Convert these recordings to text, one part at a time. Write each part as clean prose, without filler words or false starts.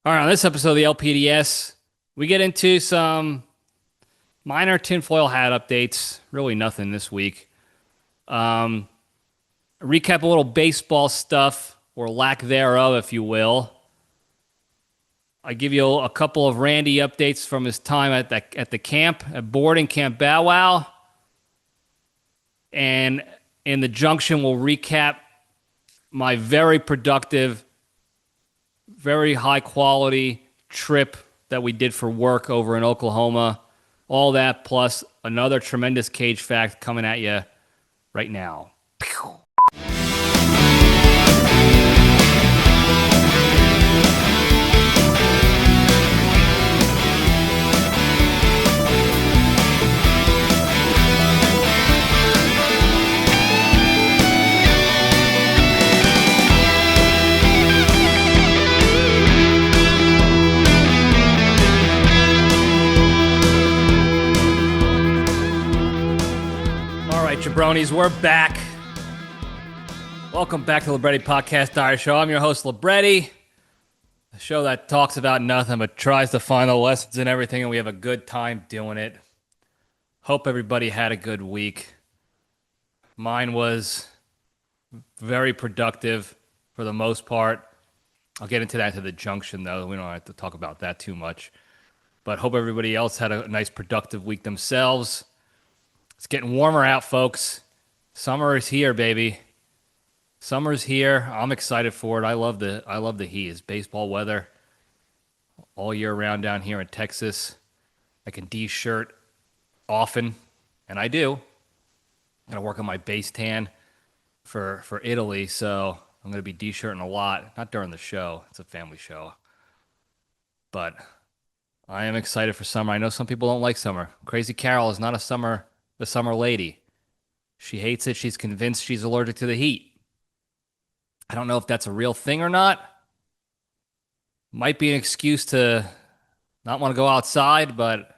All right, on this episode of the LPDS, we get into some minor tinfoil hat updates. Really nothing this week. Um, Recap a little baseball stuff, or lack thereof, if you will. I give you a couple of Randy updates from his time at the camp, at boarding camp Bow Wow. And in the Junction, we'll recap my very productive, very high quality trip that we did for work over in Oklahoma. All that plus another tremendous Cage fact coming at you right now. Jabronis, we're back. Welcome back to the Libretti Podcast Diary Show. I'm your host, Libretti, a show that talks about nothing but tries to find the lessons in everything, and we have a good time doing it. Hope everybody had a good week. Mine was very productive for the most part. I'll get into that to the Junction, though. We don't have to talk about that too much. But hope everybody else had a nice productive week themselves. It's getting warmer out, folks. Summer is here, baby. Summer's here. I'm excited for it. I love the heat. It's baseball weather all year round down here in Texas. I can de-shirt often, and I do. I'm gonna work on my base tan for Italy, so I'm gonna be de-shirting a lot. Not during the show. It's a family show. But I am excited for summer. I know some people don't like summer. Crazy Carol is not the summer lady. She hates it. She's convinced she's allergic to the heat. I don't know if that's a real thing or not. Might be an excuse to not want to go outside, but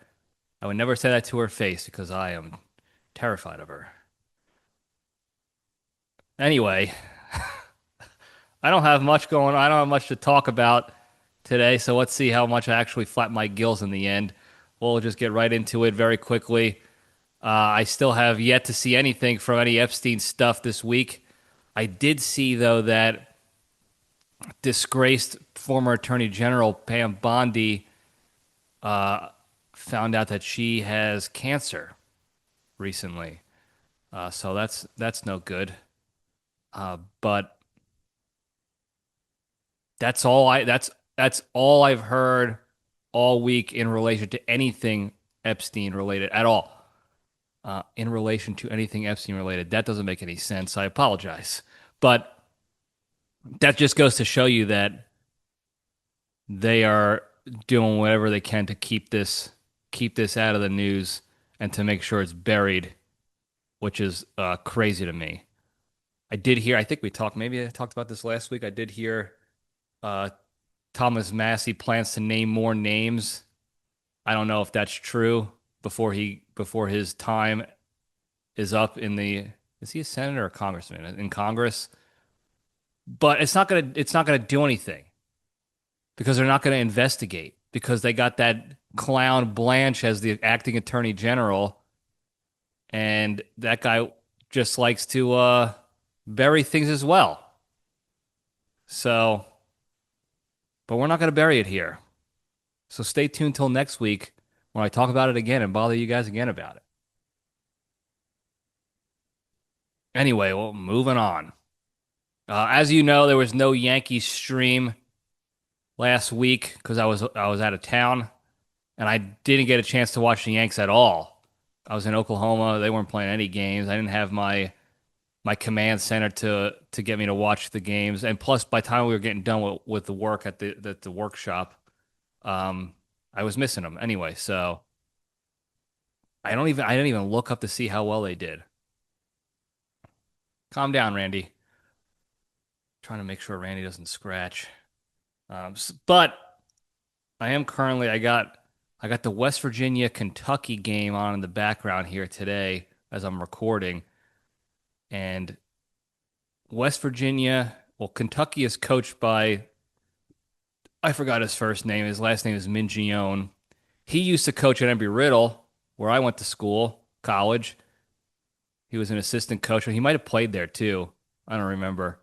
I would never say that to her face because I am terrified of her. Anyway, I don't have much going on. I don't have much to talk about today, so let's see how much I actually flap my gills in the end. We'll just get right into it very quickly. I still have yet to see anything from any Epstein stuff this week. I did see, though, that disgraced former Attorney General Pam Bondi found out that she has cancer recently. So that's no good. But that's all I've heard all week in relation to anything Epstein related at all. In relation to anything Epstein related. That doesn't make any sense. I apologize. But that just goes to show you that they are doing whatever they can to keep this out of the news and to make sure it's buried, which is crazy to me. I did hear, I think maybe I talked about this last week. I did hear Thomas Massie plans to name more names. I don't know if that's true. Before his time is up is he a senator or a congressman in Congress? But it's not gonna do anything because they're not gonna investigate because they got that clown Blanche as the acting attorney general, and that guy just likes to bury things as well. So, but we're not gonna bury it here. So stay tuned till next week when I talk about it again and bother you guys again about it. Anyway, well, moving on. As you know, there was no Yankees stream last week because I was out of town, and I didn't get a chance to watch the Yanks at all. I was in Oklahoma; they weren't playing any games. I didn't have my command center to get me to watch the games, and plus, by the time we were getting done with the work at the workshop, I was missing them anyway, so I didn't even look up to see how well they did. Calm down, Randy. Trying to make sure Randy doesn't scratch. But I am currently I got the West Virginia Kentucky game on in the background here today as I'm recording. And West Virginia, well, Kentucky is coached by I forgot his first name. His last name is Mingione. He used to coach at Embry-Riddle, where I went to school, college. He was an assistant coach. He might have played there too. I don't remember.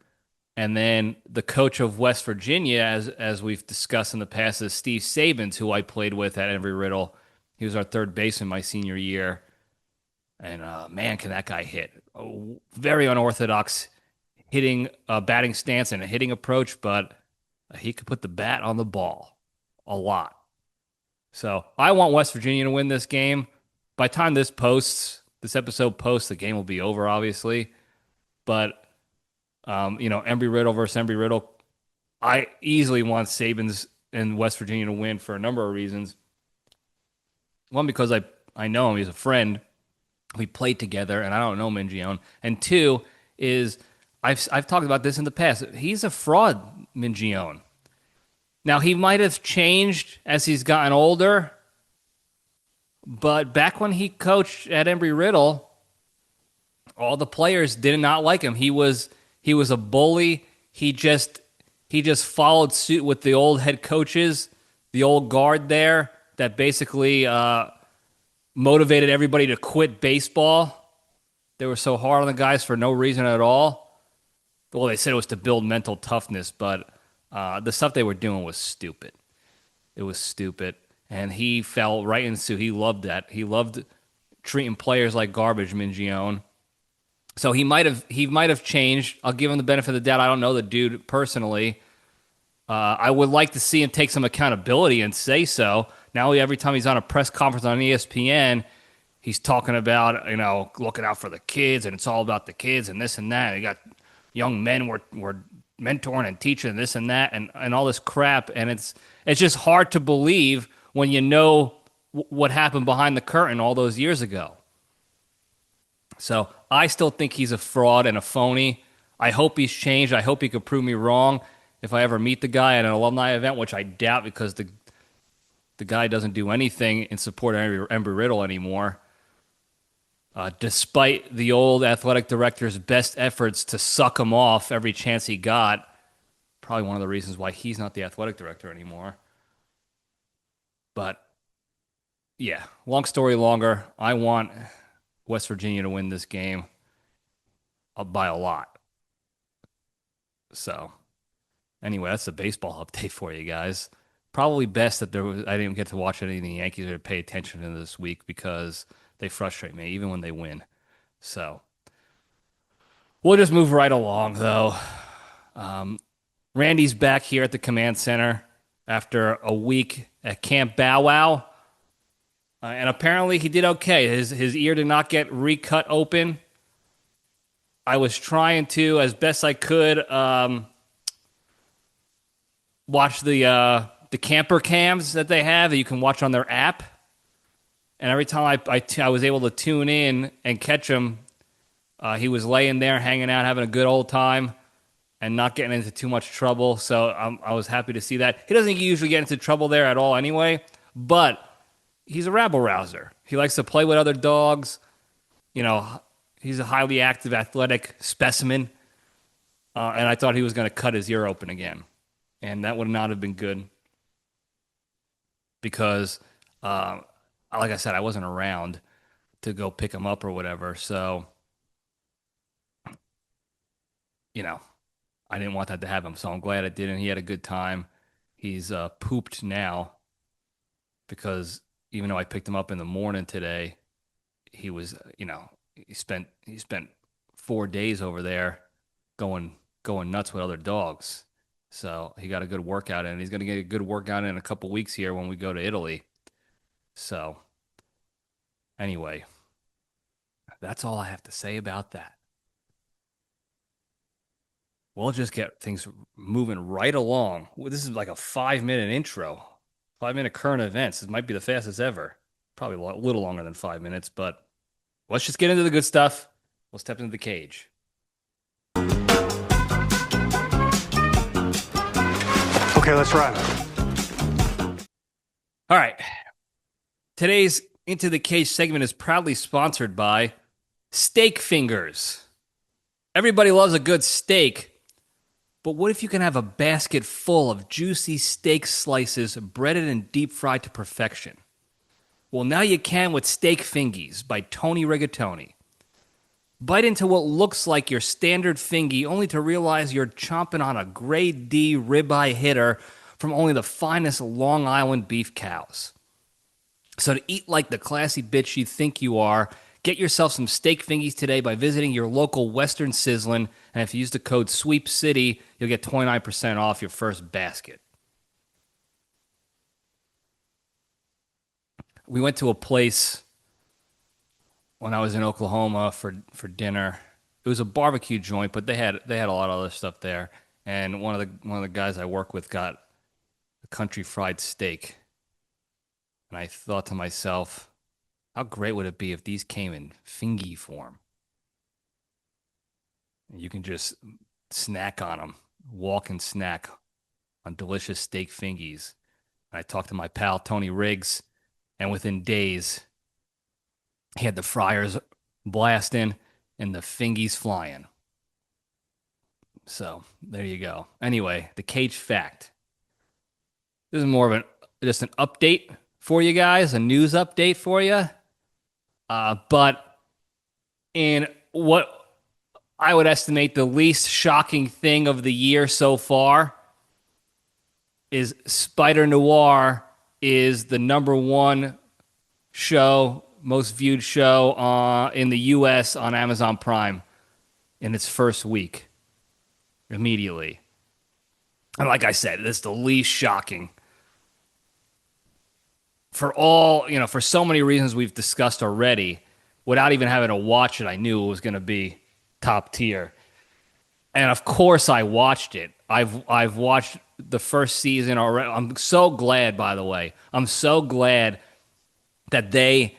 And then the coach of West Virginia, as we've discussed in the past, is Steve Sabins, who I played with at Embry-Riddle. He was our third baseman my senior year. And man, can that guy hit. Very unorthodox hitting, batting stance and a hitting approach, but he could put the bat on the ball a lot. So I want West Virginia to win this game. By the time this episode posts, the game will be over, obviously. But, Embry-Riddle versus Embry-Riddle, I easily want Sabins and West Virginia to win for a number of reasons. One, because I know him. He's a friend. We played together, and I don't know Mingione. And two is I've talked about this in the past. He's a fraud, Mingione. Now, he might have changed as he's gotten older, but back when he coached at Embry-Riddle, all the players did not like him. He was a bully. He just followed suit with the old head coaches, the old guard there that basically motivated everybody to quit baseball. They were so hard on the guys for no reason at all. Well, they said it was to build mental toughness, but the stuff they were doing was stupid. It was stupid. And he fell right into, he loved that. He loved treating players like garbage, Mingione. So he might have changed. I'll give him the benefit of the doubt. I don't know the dude personally. I would like to see him take some accountability and say so. Now every time he's on a press conference on ESPN, he's talking about, looking out for the kids, and it's all about the kids and this and that. And you got young men we're mentoring and teaching this and that and all this crap. And it's just hard to believe when you know what happened behind the curtain all those years ago. So I still think he's a fraud and a phony. I hope he's changed. I hope he could prove me wrong if I ever meet the guy at an alumni event, which I doubt because the guy doesn't do anything in support of Embry-Riddle anymore. Despite the old athletic director's best efforts to suck him off every chance he got, probably one of the reasons why he's not the athletic director anymore. But, yeah, long story longer, I want West Virginia to win this game by a lot. So, anyway, that's the baseball update for you guys. Probably best that I didn't get to watch any of the Yankees or pay attention to this week because they frustrate me, even when they win. So, we'll just move right along, though. Randy's back here at the command center after a week at Camp Bow Wow. And apparently he did okay. His ear did not get recut open. I was trying to, as best I could, watch the camper cams that they have that you can watch on their app. And every time I was able to tune in and catch him, he was laying there, hanging out, having a good old time, and not getting into too much trouble. So I was happy to see that. He doesn't usually get into trouble there at all anyway, but he's a rabble-rouser. He likes to play with other dogs. He's a highly active, athletic specimen. And I thought he was going to cut his ear open again. And that would not have been good. Because, like I said, I wasn't around to go pick him up or whatever. So, I didn't want that to happen. So I'm glad it didn't. He had a good time. He's pooped now. Because even though I picked him up in the morning today, he was, he spent 4 days over there going nuts with other dogs. So he got a good workout in. And he's going to get a good workout in a couple weeks here when we go to Italy. So anyway, that's all I have to say about that. We'll just get things moving right along. This is like a 5-minute intro. 5-minute current events. It might be the fastest ever. Probably a little longer than 5 minutes, but let's just get into the good stuff. We'll step into the cage. Okay, let's run. All right. Today's Into the Cage segment is proudly sponsored by Steak Fingers. Everybody loves a good steak, But what if you can have a basket full of juicy steak slices breaded and deep fried to perfection? Well, now you can with Steak Fingies by Tony Rigatoni. Bite into what looks like your standard fingy only to realize you're chomping on a grade D ribeye hitter from only the finest Long Island beef cows. So to eat like the classy bitch you think you are, get yourself some steak fingies today by visiting your local Western Sizzlin', and if you use the code SWEEPCITY, you'll get 29% off your first basket. We went to a place when I was in Oklahoma for dinner. It was a barbecue joint, but they had a lot of other stuff there. And one of the guys I work with got a country fried steak. And I thought to myself, how great would it be if these came in fingy form? And you can just snack on them, walk and snack on delicious steak fingies. And I talked to my pal Tony Riggs, and within days, he had the fryers blasting and the fingies flying. So there you go. Anyway, the Cage fact. This is more of just an update for you guys, a news update for you. But in what I would estimate the least shocking thing of the year so far is Spider Noir is the number one show, most viewed show in the U.S. on Amazon Prime in its first week, immediately. And like I said, it's the least shocking. For so many reasons we've discussed already, without even having to watch it, I knew it was going to be top tier. And of course I watched it. I've watched the first season already. I'm so glad, by the way. I'm so glad that they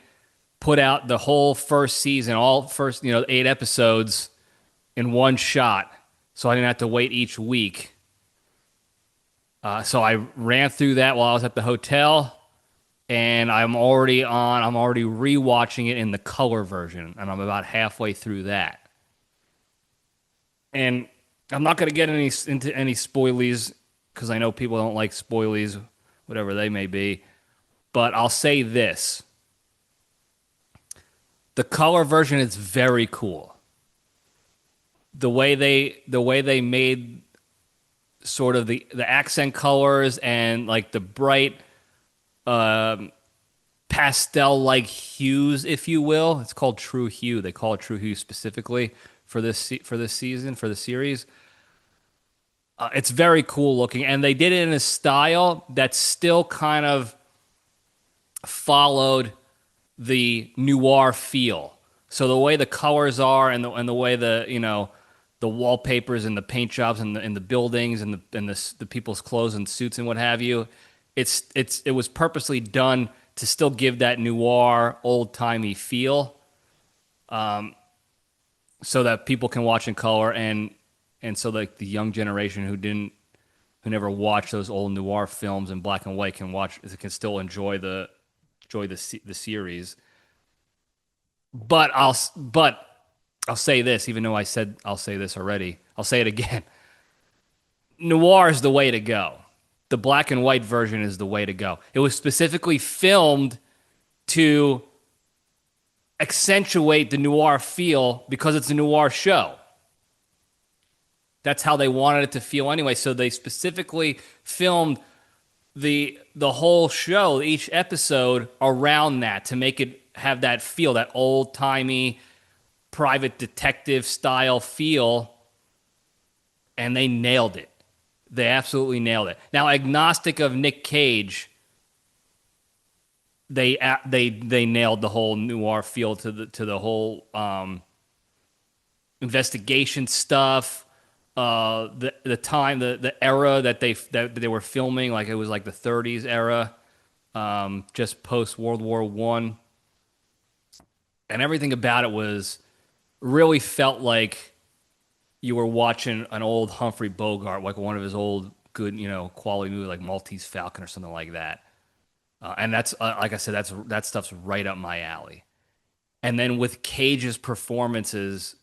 put out the whole first season, all first, 8 episodes in one shot, so I didn't have to wait each week. So I ran through that while I was at the hotel, and I'm already rewatching it in the color version, and I'm about halfway through that. And I'm not going to get into any spoilies, because I know people don't like spoilies, whatever they may be. But I'll say this. The color version is very cool. The way they made sort of the accent colors and like the bright pastel-like hues, if you will. It's called True Hue. They call it True Hue specifically for this season, for the series. It's very cool looking, and they did it in a style that still kind of followed the noir feel. So the way the colors are, and the way the wallpapers and the paint jobs and the buildings and the people's clothes and suits and what have you, it was purposely done to still give that noir, old timey feel, so that people can watch in color, and so like the young generation who never watched those old noir films in black and white can still enjoy the series. But I'll say this, even though I'll say this already, I'll say it again. Noir is the way to go. The black and white version is the way to go. It was specifically filmed to accentuate the noir feel because it's a noir show. That's how they wanted it to feel anyway. So they specifically filmed the whole show, each episode, around that to make it have that feel, that old-timey private detective style feel, and they nailed it. They absolutely nailed it. Now, agnostic of Nic Cage, they nailed the whole noir feel to the whole investigation stuff. The time, the era that they were filming, like it was like the 30s era, just post World War I, and everything about it really felt like you were watching an old Humphrey Bogart, like one of his old good, quality movie, like Maltese Falcon or something like that. And that's like I said, that stuff's right up my alley. And then with Cage's performances,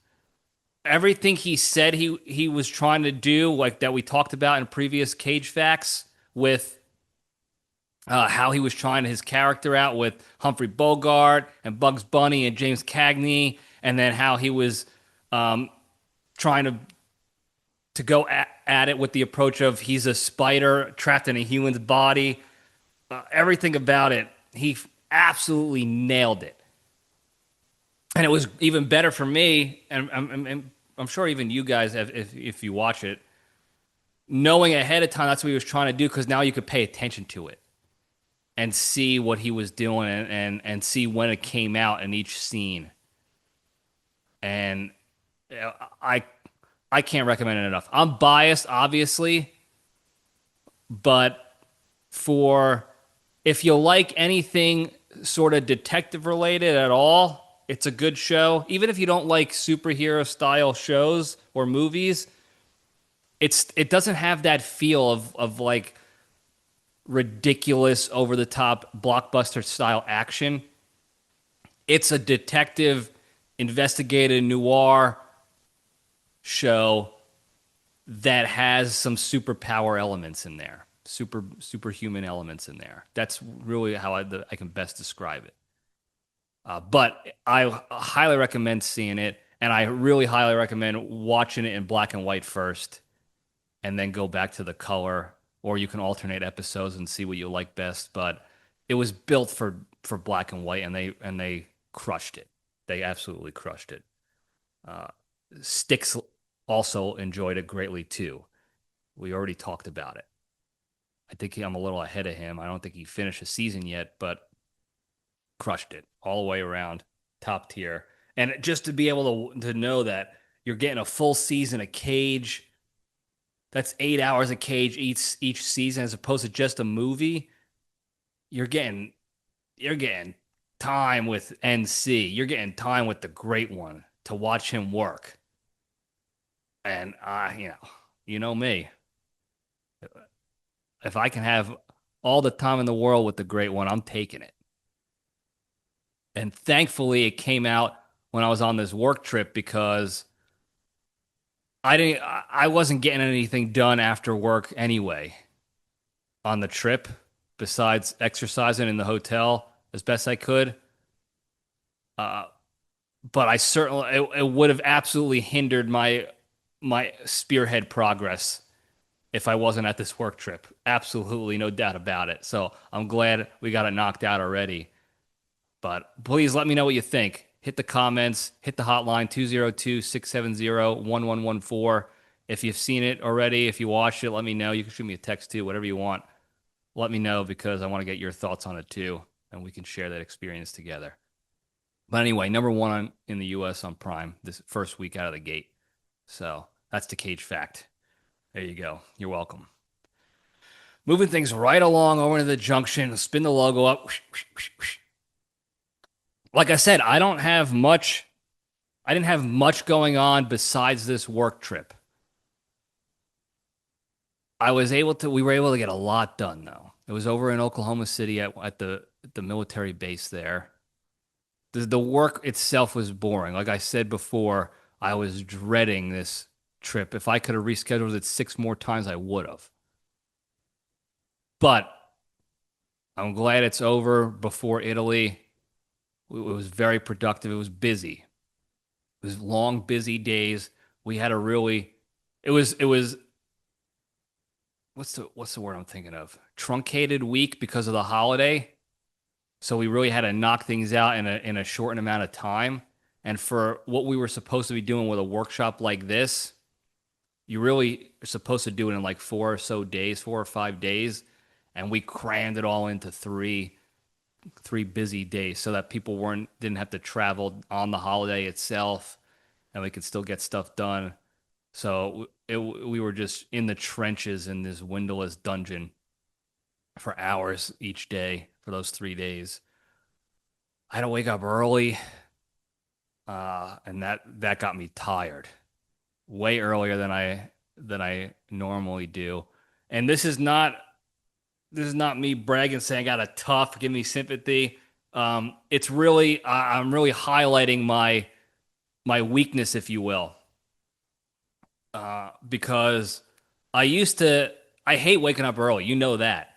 everything he said he was trying to do, like that we talked about in previous Cage Facts, with how he was trying his character out with Humphrey Bogart and Bugs Bunny and James Cagney, and then how he was trying to go at it with the approach of he's a spider trapped in a human's body. Everything about it, he absolutely nailed it. And it was even better for me, and I'm sure even you guys, if you watch it, knowing ahead of time that's what he was trying to do, because now you could pay attention to it and see what he was doing, and see when it came out in each scene. And I can't recommend it enough. I'm biased, obviously, but for if you like anything sort of detective related at all, it's a good show. Even if you don't like superhero style shows or movies, it doesn't have that feel of like ridiculous over the top blockbuster style action. It's a detective investigative noir show that has some superpower elements in there, superhuman elements in there. That's really how I can best describe it. But I highly recommend seeing it, and I really highly recommend watching it in black and white first, and then go back to the color, or you can alternate episodes and see what you like best. But it was built for black and white, and they crushed it. They absolutely crushed it. Styx also enjoyed it greatly too. We already talked about it. I think I'm a little ahead of him. I don't think he finished the season yet, but crushed it all the way around, top tier. And just to be able to know that you're getting a full season of Cage, that's 8 hours of Cage each season, as opposed to just a movie. You're getting time with NC. You're getting time with the great one to watch him work. And you know me. If I can have all the time in the world with the great one, I'm taking it. And thankfully, it came out when I was on this work trip, because I wasn't getting anything done after work anyway on the trip, besides exercising in the hotel as best I could. But I certainly it would have absolutely hindered my spearhead progress if I wasn't at this work trip. Absolutely, no doubt about it. So I'm glad we got it knocked out already. But please let me know what you think. Hit the comments, hit the hotline 202-670-1114. If you've seen it already, if you watched it, let me know. You can shoot me a text too, whatever you want. Let me know, because I want to get your thoughts on it too, and we can share that experience together. But anyway, number one in the US on Prime this first week out of the gate. So that's the Cage fact. There you go. You're welcome. Moving things right along over to the Junction. Spin the logo up. Like I said, I didn't have much going on besides this work trip. We were able to get a lot done though. It was over in Oklahoma City at the military base there. The work itself was boring. Like I said before, I was dreading this trip. If I could have rescheduled it 6 more times, I would have. But I'm glad it's over before Italy. It was very productive. It was busy. It was long, busy days. We had it was what's the word I'm thinking of? Truncated week because of the holiday. So we really had to knock things out in a shortened amount of time. And for what we were supposed to be doing with a workshop like this, you really are supposed to do it in like 4 or 5 days. And we crammed it all into three busy days so that people didn't have to travel on the holiday itself, and we could still get stuff done. So we were just in the trenches in this windowless dungeon for hours each day for those 3 days. I had to wake up early, and that got me tired way earlier than I normally do. And this is not me bragging saying I got a tough, give me sympathy. It's really I'm really highlighting my weakness, if you will. because I hate waking up early. You know that.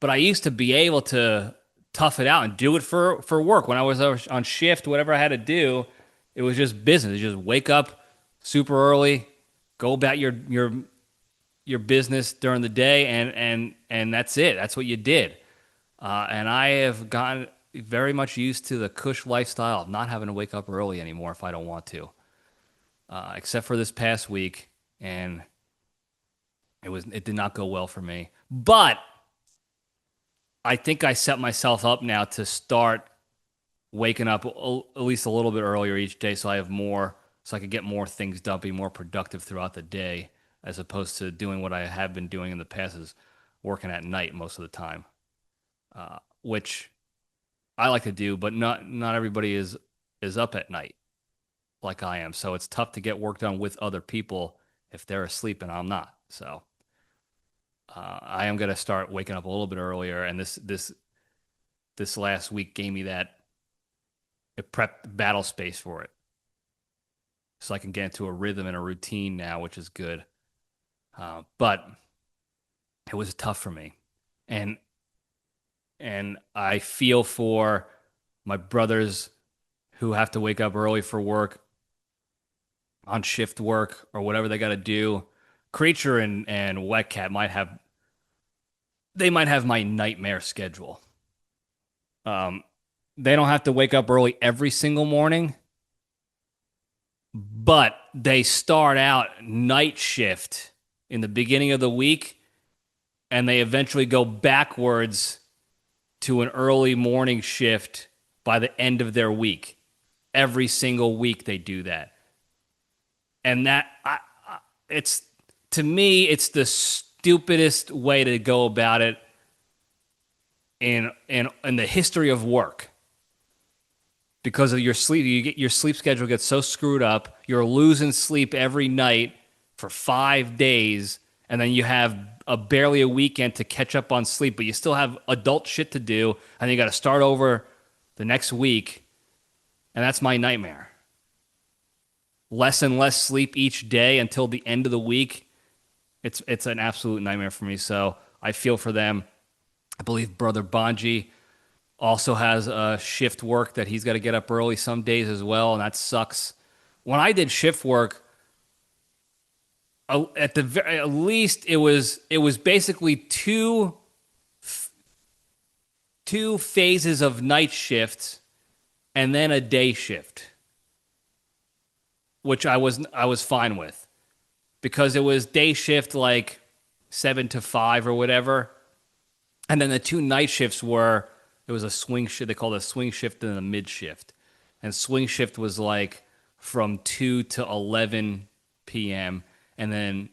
But I used to be able to tough it out and do it for work. When I was on shift, whatever I had to do, it was just business. You just wake up super early, go about your business during the day, and that's it. That's what you did. And I have gotten very much used to the cush lifestyle of not having to wake up early anymore if I don't want to, except for this past week, and it did not go well for me. But I think I set myself up now to start waking up at least a little bit earlier each day, so I could get more things done, be more productive throughout the day, as opposed to doing what I have been doing in the past, is working at night most of the time, which I like to do, but not everybody is up at night like I am. So it's tough to get work done with other people if they're asleep and I'm not. So I am gonna start waking up a little bit earlier, and this last week gave me that, it prepped battle space for it, so I can get into a rhythm and a routine now, which is good. But it was tough for me, and I feel for my brothers who have to wake up early for work, on shift work or whatever they got to do. Creature and Wet Cat might have my nightmare schedule. They don't have to wake up early every single morning, but they start out night shift in the beginning of the week, and they eventually go backwards to an early morning shift by the end of their week. Every single week they do that. And it's, to me, it's the stupidest way to go about it in the history of work. Because of your sleep, your sleep schedule gets so screwed up. You're losing sleep every night for 5 days, and then you have barely a weekend to catch up on sleep, but you still have adult shit to do, and then you got to start over the next week, and that's my nightmare. Less and less sleep each day until the end of the week. It's an absolute nightmare for me, so I feel for them. I believe Brother Bonji also has a shift work that he's got to get up early some days as well, and that sucks. When I did shift work, at least it was basically two phases of night shifts and then a day shift, which I was fine with, because it was day shift like 7 to 5 or whatever, and then the two night shifts were, it was a swing shift. They called it a swing shift and a mid shift, and swing shift was like from 2 to 11 p.m. and then,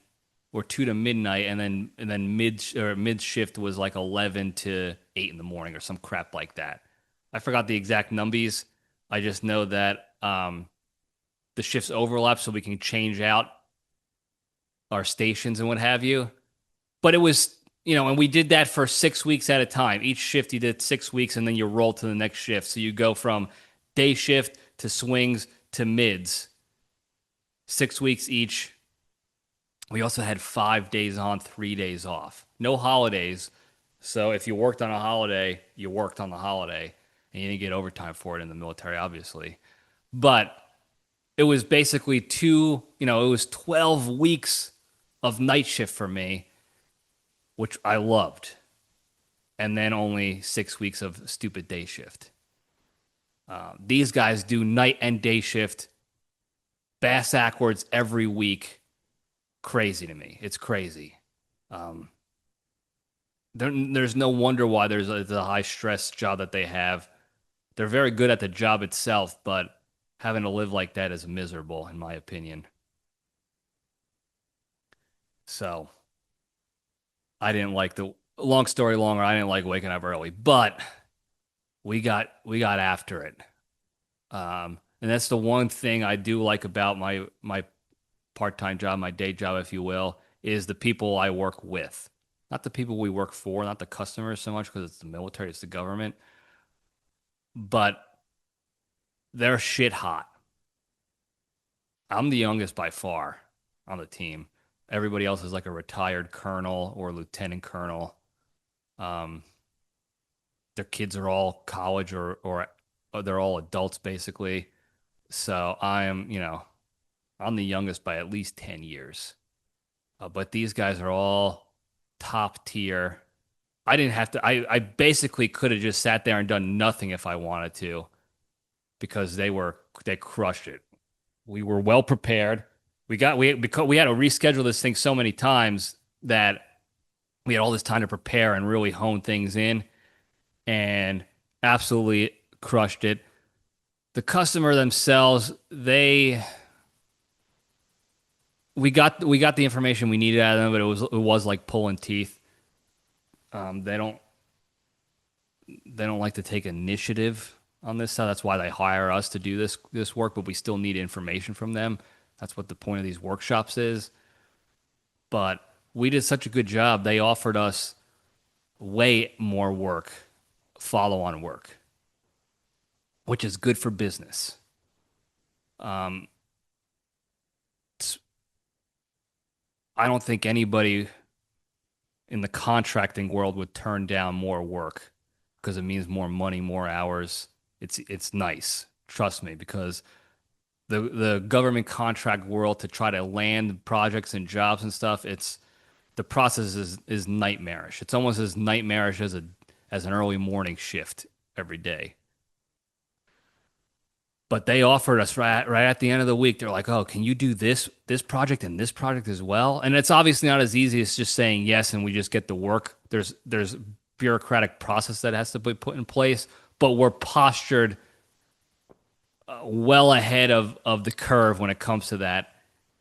or 2 to midnight, and then mid shift was like 11 to 8 in the morning or some crap like that. I forgot the exact numbers. I just know that the shifts overlap so we can change out our stations and what have you. But it was, and we did that for 6 weeks at a time. Each shift you did 6 weeks, and then you roll to the next shift. So you go from day shift to swings to mids, 6 weeks each. We also had 5 days on, 3 days off. No holidays. So if you worked on a holiday, you worked on the holiday, and you didn't get overtime for it in the military, obviously. But it was basically it was 12 weeks of night shift for me, which I loved. And then only 6 weeks of stupid day shift. These guys do night and day shift, bass-ackwards every week. Crazy to me. It's crazy. There's no wonder why there's a high-stress job that they have. They're very good at the job itself, but having to live like that is miserable, in my opinion. So, I didn't like long story longer, I didn't like waking up early, but we got after it. And that's the one thing I do like about my part-time job, my day job, if you will, is the people I work with. Not the people we work for, not the customers so much, because it's the military, it's the government. But they're shit hot. I'm the youngest by far. on the team. Everybody else is like a retired colonel or lieutenant colonel. Their kids are all college or they're all adults basically. So I'm the youngest by at least 10 years. But these guys are all top tier. I didn't have to, I basically could have just sat there and done nothing if I wanted to because they crushed it. We were well prepared. Because we had to reschedule this thing so many times that we had all this time to prepare and really hone things in and absolutely crushed it. The customer themselves, we got the information we needed out of them, but it was like pulling teeth. They don't like to take initiative on this stuff. That's why they hire us to do this work, but we still need information from them. That's what the point of these workshops is. But we did such a good job. They offered us way more work, follow-on work, which is good for business. I don't think anybody in the contracting world would turn down more work because it means more money, more hours. It's nice, trust me, because the government contract world to try to land projects and jobs and stuff, the process is nightmarish. It's almost as nightmarish as an early morning shift every day. But they offered us right at the end of the week. They're like, "Oh, can you do this project and this project as well?" And it's obviously not as easy as just saying yes and we just get the work. There's bureaucratic process that has to be put in place, but we're postured well ahead of the curve when it comes to that,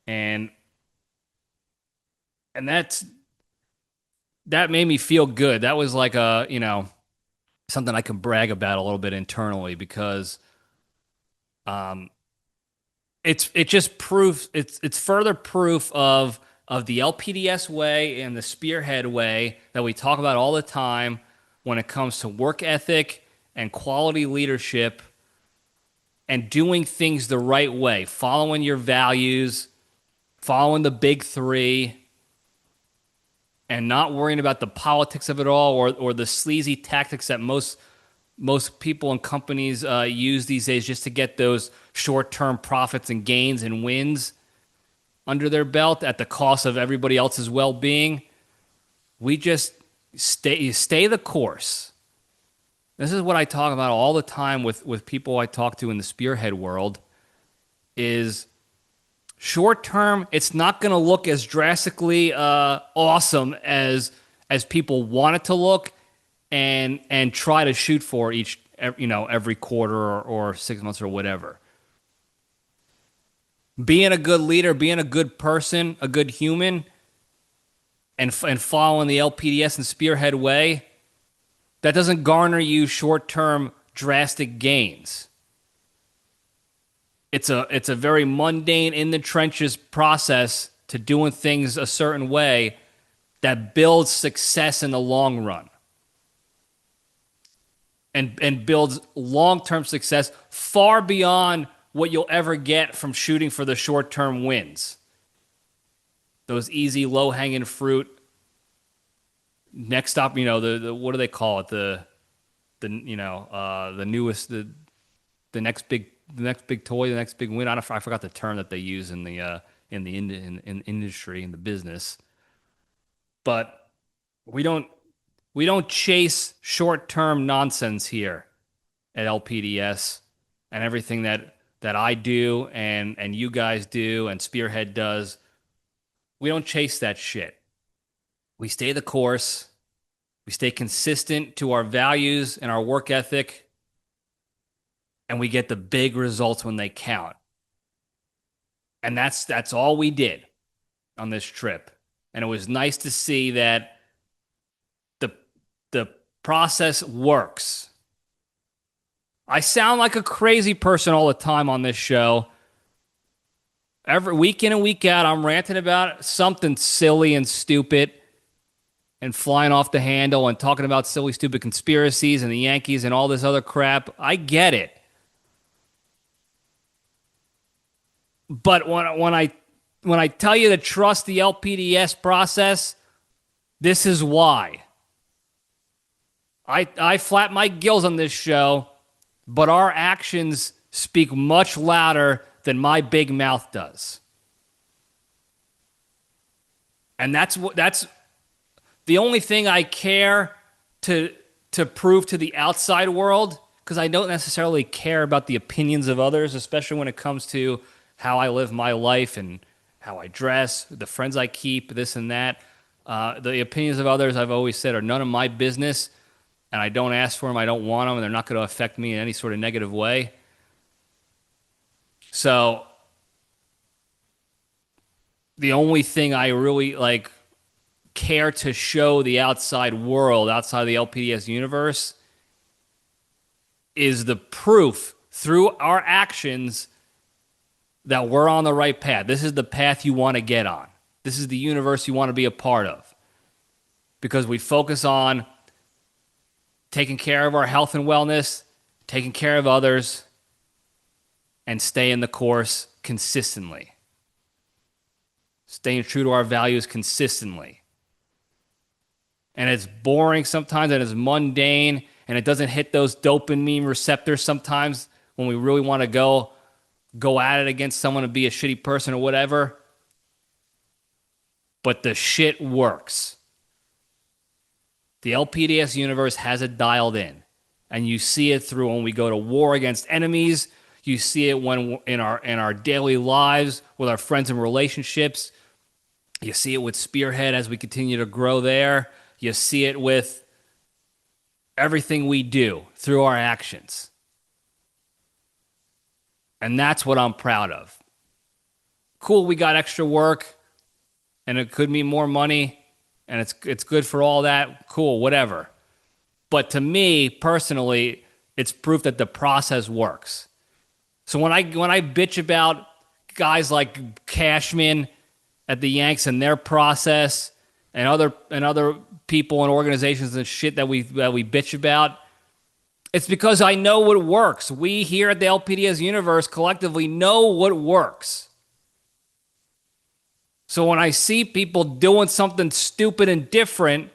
and that made me feel good. That was like something I can brag about a little bit internally because. It's just proof. It's further proof of the LPDS way and the spearhead way that we talk about all the time when it comes to work ethic and quality leadership and doing things the right way, following your values, following the big three, and not worrying about the politics of it all or the sleazy tactics that most people and companies use these days just to get those short-term profits and gains and wins under their belt at the cost of everybody else's well-being. We just stay the course. This is what I talk about all the time with people I talk to in the spearhead world is short-term, it's not going to look as drastically awesome as people want it to look. And try to shoot for every quarter or 6 months or whatever. Being a good leader, being a good person, a good human, and following the LPDS and spearhead way, that doesn't garner you short-term drastic gains. It's a very mundane, in the trenches process to doing things a certain way that builds success in the long run. And builds long-term success far beyond what you'll ever get from shooting for the short-term wins. Those easy, low-hanging fruit. Next stop, the what do they call it? The newest, the next big toy, the next big win. I forgot the term that they use in the industry, in the business. But we don't chase short-term nonsense here at LPDS, and everything that I do and you guys do and Spearhead does. We don't chase that shit. We stay the course. We stay consistent to our values and our work ethic, and we get the big results when they count. And that's all we did on this trip. And it was nice to see that the process works. I sound like a crazy person all the time on this show. Every week in and week out, I'm ranting about something silly and stupid and flying off the handle and talking about silly, stupid conspiracies and the Yankees and all this other crap. I get it. But when I when I tell you to trust the LPDS process, this is why. I flap my gills on this show, but our actions speak much louder than my big mouth does. And that's the only thing I care to prove to the outside world, because I don't necessarily care about the opinions of others, especially when it comes to how I live my life and how I dress, the friends I keep, this and that. The opinions of others, I've always said, are none of my business, and I don't ask for them, I don't want them, and they're not going to affect me in any sort of negative way. So the only thing I really care to show the outside world, outside of the LPDS universe, is the proof through our actions that we're on the right path. This is the path you want to get on. This is the universe you want to be a part of. Because we focus on taking care of our health and wellness, taking care of others, and staying the course consistently. Staying true to our values consistently. And it's boring sometimes, and it's mundane, and it doesn't hit those dopamine receptors sometimes when we really want to go at it against someone and be a shitty person or whatever. But the shit works. The LPDS universe has it dialed in. And you see it through when we go to war against enemies. You see it when in our daily lives with our friends and relationships. You see it with Spearhead as we continue to grow there. You see it with everything we do through our actions. And that's what I'm proud of. Cool, we got extra work, and it could mean more money, and it's good for all that. Cool, whatever. But to me, personally, it's proof that the process works. So when I bitch about guys like Cashman at the Yanks and their process, and other people and organizations and shit that we bitch about, it's because I know what works. We here at the LPDS universe collectively know what works. So when I see people doing something stupid and different,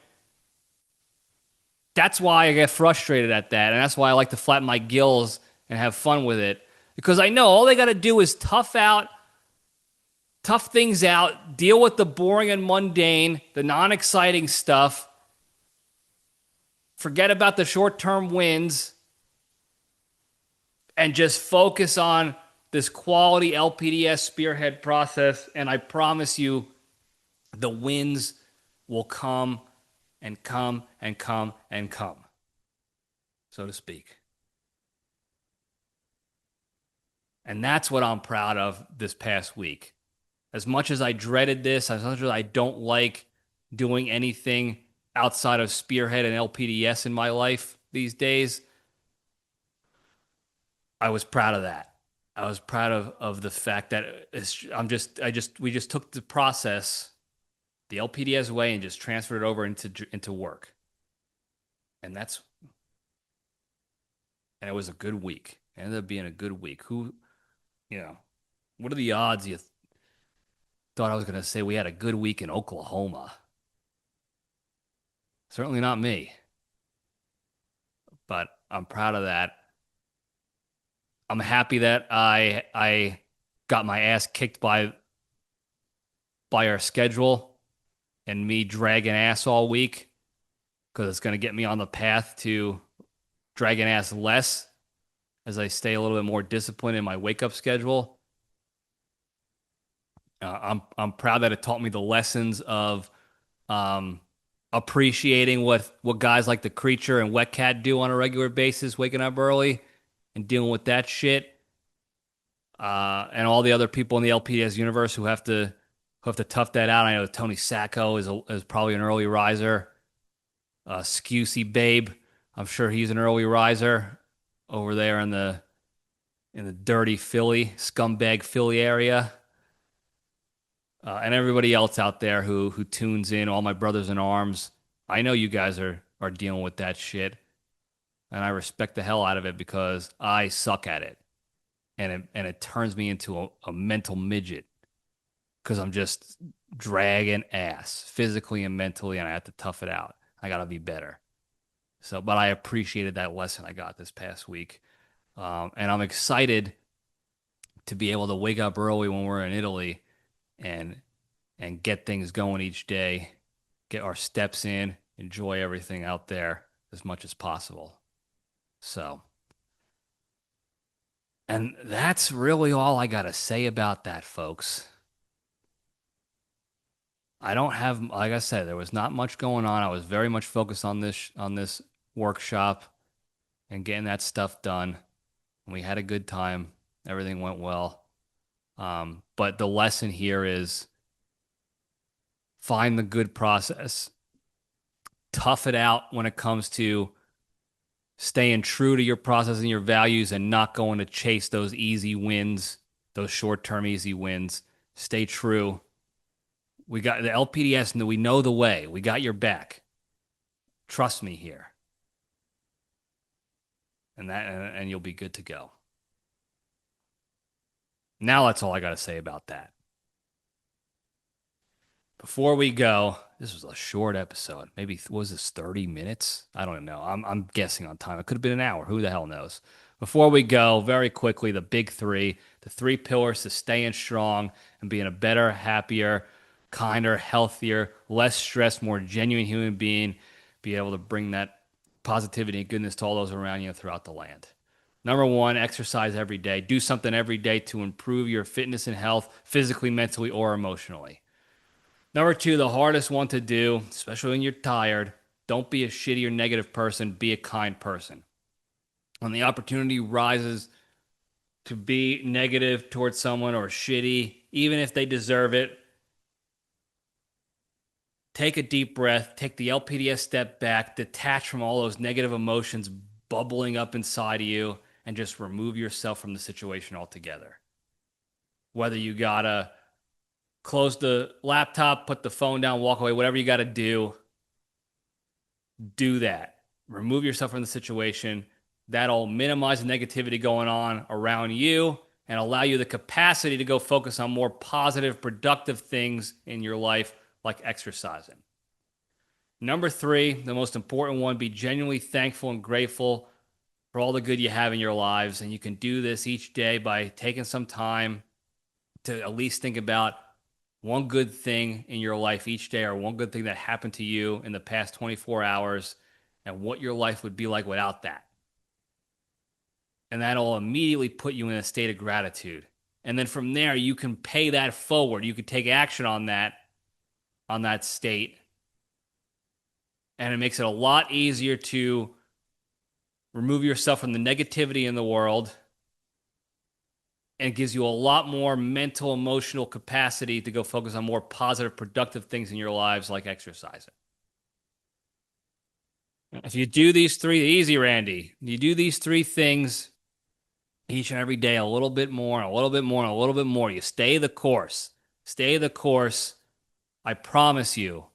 that's why I get frustrated at that, and that's why I like to flatten my gills and have fun with it, because I know all they got to do is tough things out, deal with the boring and mundane, the non-exciting stuff, forget about the short-term wins, and just focus on this quality LPDS spearhead process, and I promise you the wins will come and come and come and come, so to speak. And that's what I'm proud of this past week. As much as I dreaded this, as much as I don't like doing anything outside of Spearhead and LPDS in my life these days, I was proud of that. I was proud of the fact that we just took the process the LPDS way and just transferred it over into work. And it was a good week. It ended up being a good week. What are the odds you thought I was going to say we had a good week in Oklahoma? Certainly not me. But I'm proud of that. I'm happy that I got my ass kicked by our schedule and me dragging ass all week, because it's going to get me on the path to dragging ass less as I stay a little bit more disciplined in my wake-up schedule. I'm proud that it taught me the lessons of appreciating what guys like the Creature and Wet Cat do on a regular basis, waking up early and dealing with that shit, and all the other people in the LPDS universe who have to tough that out. I know Tony Sacco is probably an early riser. Scusy Babe, I'm sure he's an early riser over there in the dirty Philly, scumbag Philly area. And everybody else out there who tunes in, all my brothers in arms. I know you guys are dealing with that shit, and I respect the hell out of it, because I suck at it, and it turns me into a mental midget. because I'm just dragging ass physically and mentally, and I have to tough it out. I got to be better. So, but I appreciated that lesson I got this past week. And I'm excited to be able to wake up early when we're in Italy and get things going each day, get our steps in, enjoy everything out there as much as possible. So, and that's really all I got to say about that, folks. I don't have, like I said, there was not much going on. I was very much focused on this workshop and getting that stuff done. We had a good time. Everything went well. But the lesson here is find the good process. Tough it out when it comes to staying true to your process and your values and not going to chase those easy wins, those short-term easy wins. Stay true. We got the LPDS and we know the way. We got your back. Trust me here. And you'll be good to go. Now that's all I got to say about that. Before we go, this was a short episode. Maybe, was this 30 minutes? I don't know. I'm guessing on time. It could have been an hour. Who the hell knows? Before we go, very quickly, the big three, the 3 pillars to staying strong and being a better, happier, kinder, healthier, less stressed, more genuine human being, be able to bring that positivity and goodness to all those around you throughout the land. Number 1, exercise every day. Do something every day to improve your fitness and health, physically, mentally, or emotionally. Number 2, the hardest one to do, especially when you're tired, don't be a shitty or negative person, be a kind person. When the opportunity rises to be negative towards someone or shitty, even if they deserve it, take a deep breath, take the LPDS step back, detach from all those negative emotions bubbling up inside of you, and just remove yourself from the situation altogether. Whether you gotta close the laptop, put the phone down, walk away, whatever you gotta do that. Remove yourself from the situation. That'll minimize the negativity going on around you and allow you the capacity to go focus on more positive, productive things in your life, like exercising. Number 3, the most important one, be genuinely thankful and grateful for all the good you have in your lives. And you can do this each day by taking some time to at least think about one good thing in your life each day, or one good thing that happened to you in the past 24 hours and what your life would be like without that. And that'll immediately put you in a state of gratitude. And then from there, you can pay that forward. You can take action on that state. And it makes it a lot easier to remove yourself from the negativity in the world, and it gives you a lot more mental, emotional capacity to go focus on more positive, productive things in your lives, like exercising. If you do these 3, easy, Randy. You do these 3 things each and every day, a little bit more, and a little bit more, and a little bit more. You stay the course. Stay the course. I promise you,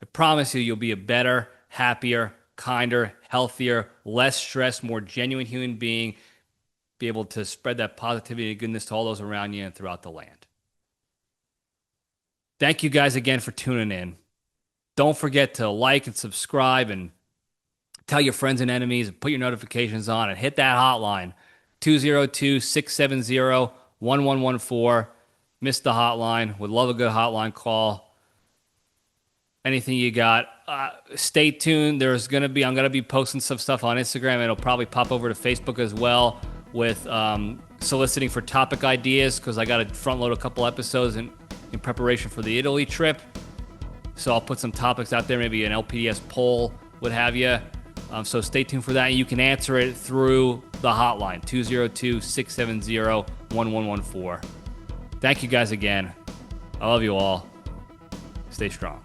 you'll be a better, happier, kinder, healthier, less stressed, more genuine human being, be able to spread that positivity and goodness to all those around you and throughout the land. Thank you guys again for tuning in. Don't forget to like and subscribe and tell your friends and enemies and put your notifications on and hit that hotline, 202-670-1114. Missed the hotline. Would love a good hotline call. Anything you got, stay tuned. I'm going to be posting some stuff on Instagram. It'll probably pop over to Facebook as well with soliciting for topic ideas, because I got to front load a couple episodes in preparation for the Italy trip. So I'll put some topics out there, maybe an LPDS poll, what have you. So stay tuned for that. And you can answer it through the hotline, 202-670-1114. Thank you guys again. I love you all. Stay strong.